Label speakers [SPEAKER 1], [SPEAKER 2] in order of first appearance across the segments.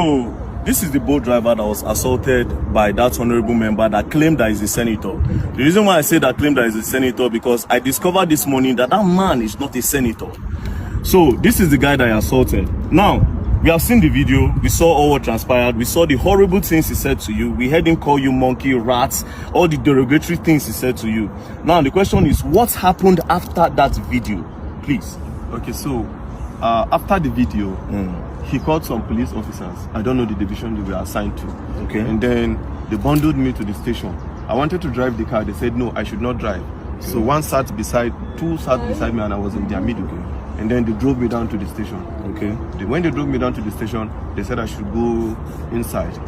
[SPEAKER 1] So this is the boat driver that was assaulted by that honorable member that claimed that he's a senator. The reason why I say that claimed that he's a senator, because I discovered this morning that that man is not a senator. So this is the guy that I assaulted. Now, we have seen the video, we saw all what transpired, we saw the horrible things he said to you, we heard him call you monkey, rats, all the derogatory things he said to you. Now the question is, what happened after that video? Please.
[SPEAKER 2] Okay, so after the video, he called some police officers. I don't know the division they were assigned to.
[SPEAKER 1] Okay.
[SPEAKER 2] And then they bundled me to the station. I wanted to drive the car. They said, no, I should not drive. Okay. So two sat beside me and I was in their middle. Okay. And then they drove me down to the station.
[SPEAKER 1] Okay.
[SPEAKER 2] When they drove me down to the station, they said I should go inside.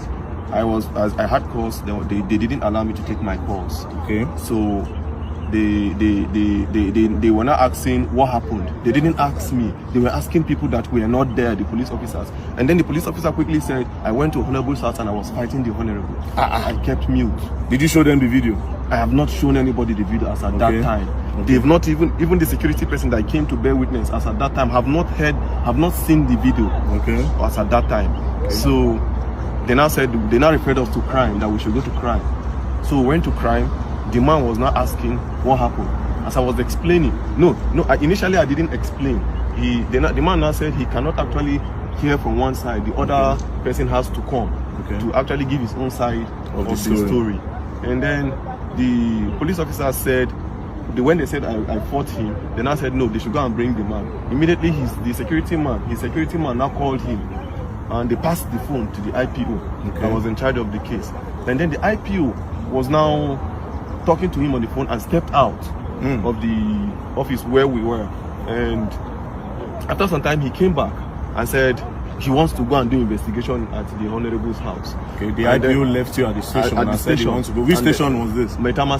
[SPEAKER 2] I had calls. They didn't allow me to take my calls.
[SPEAKER 1] Okay.
[SPEAKER 2] So they were not asking what happened. They didn't ask me. They were asking people that were not there, the police officers. And then the police officer quickly said, I went to Honorable's house and I was fighting the Honorable. I kept mute.
[SPEAKER 1] Did you show them the video?
[SPEAKER 2] I have not shown anybody the video as at that time. Okay. They've not even the security person that came to bear witness as at that time have not seen the video.
[SPEAKER 1] Okay.
[SPEAKER 2] As at that time. Okay. So they now referred us to crime, that we should go to crime. So we went to crime. The man was not asking what happened. As I was explaining, initially I didn't explain. The man now said he cannot actually hear from one side. The other person has to come to actually give his own side of the story. And then the police officer said, when they said I fought him, they now said no, they should go and bring the man. Immediately his security man now called him, and they passed the phone to the IPO that was in charge of the case. And then the IPO was now talking to him on the phone and stepped out of the office where we were. And after some time he came back and said he wants to go and do investigation at the Honorable's house.
[SPEAKER 1] Okay, the IPO left you at the station and said he wants to go. Which station was this?
[SPEAKER 2] Metama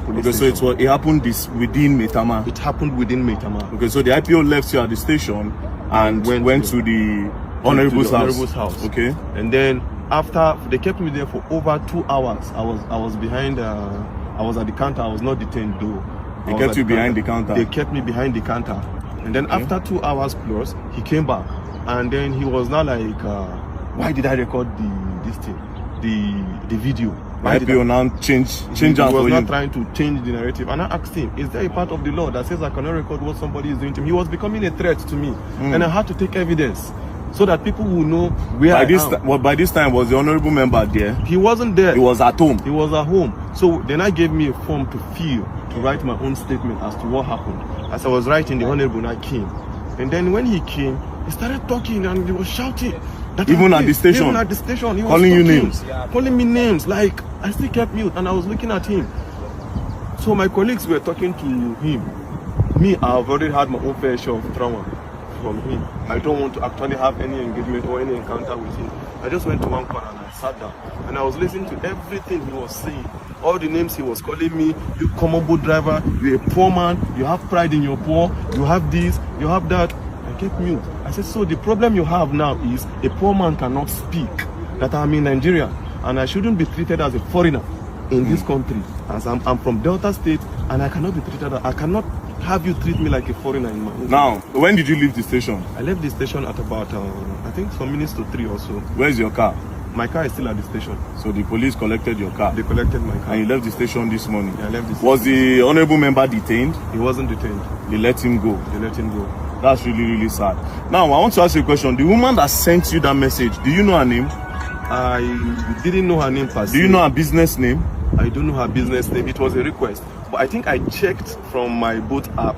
[SPEAKER 2] police station.
[SPEAKER 1] So it happened within Metama?
[SPEAKER 2] It happened within Metama.
[SPEAKER 1] Okay, so the IPO left you at the station and went to the Honorable's house. Okay.
[SPEAKER 2] And then after, they kept me there for over 2 hours. I was behind, I was at the counter. I was not detained though.
[SPEAKER 1] They kept you behind the counter?
[SPEAKER 2] They kept me behind the counter. And then after 2 hours plus, he came back. And then he was now like, why did I record the video?
[SPEAKER 1] Why did I now change
[SPEAKER 2] He was not trying to change the narrative. And I asked him, is there a part of the law that says I cannot record what somebody is doing to me? He was becoming a threat to me. And I had to take evidence so that people will know where I am.
[SPEAKER 1] By this time, was the honorable member there?
[SPEAKER 2] He wasn't there.
[SPEAKER 1] He was at home?
[SPEAKER 2] He was at home. So then I gave me a form to fill, to write my own statement as to what happened. As I was writing, the honorable now came. And then when he came, he started talking and he was shouting.
[SPEAKER 1] Even at the station?
[SPEAKER 2] Even at the station. He was
[SPEAKER 1] calling you names?
[SPEAKER 2] Calling me names. Like, I still kept mute and I was looking at him. So my colleagues were talking to him. Me, I've already had my own fair share of trauma from him. I don't want to actually have any engagement or any encounter with him. I just went to one corner and I sat down. And I was listening to everything he was saying. All the names he was calling me. You common boat driver, you're a poor man, you have pride in your poor, you have this, you have that. I kept mute. I said, so the problem you have now is a poor man cannot speak, that I'm in Nigeria and I shouldn't be treated as a foreigner in this country, as I'm from Delta State and I cannot be treated, I cannot have you treat me like a foreigner in my own.
[SPEAKER 1] Now, when did you leave the station?
[SPEAKER 2] I left the station at about, I think some minutes to 3 or so.
[SPEAKER 1] Where's your car?
[SPEAKER 2] My car is still at the station.
[SPEAKER 1] So the police collected your car?
[SPEAKER 2] They collected my car.
[SPEAKER 1] And you left the station this morning?
[SPEAKER 2] Yeah, I left the station.
[SPEAKER 1] Was the honorable member detained?
[SPEAKER 2] He wasn't detained.
[SPEAKER 1] They let him go?
[SPEAKER 2] They let him go.
[SPEAKER 1] That's really, really sad. Now, I want to ask you a question. The woman that sent you that message, do you know her name?
[SPEAKER 2] I didn't know her name per se.
[SPEAKER 1] Do you know her business name?
[SPEAKER 2] I don't know her business name. It was a request. But I think I checked from my boat app.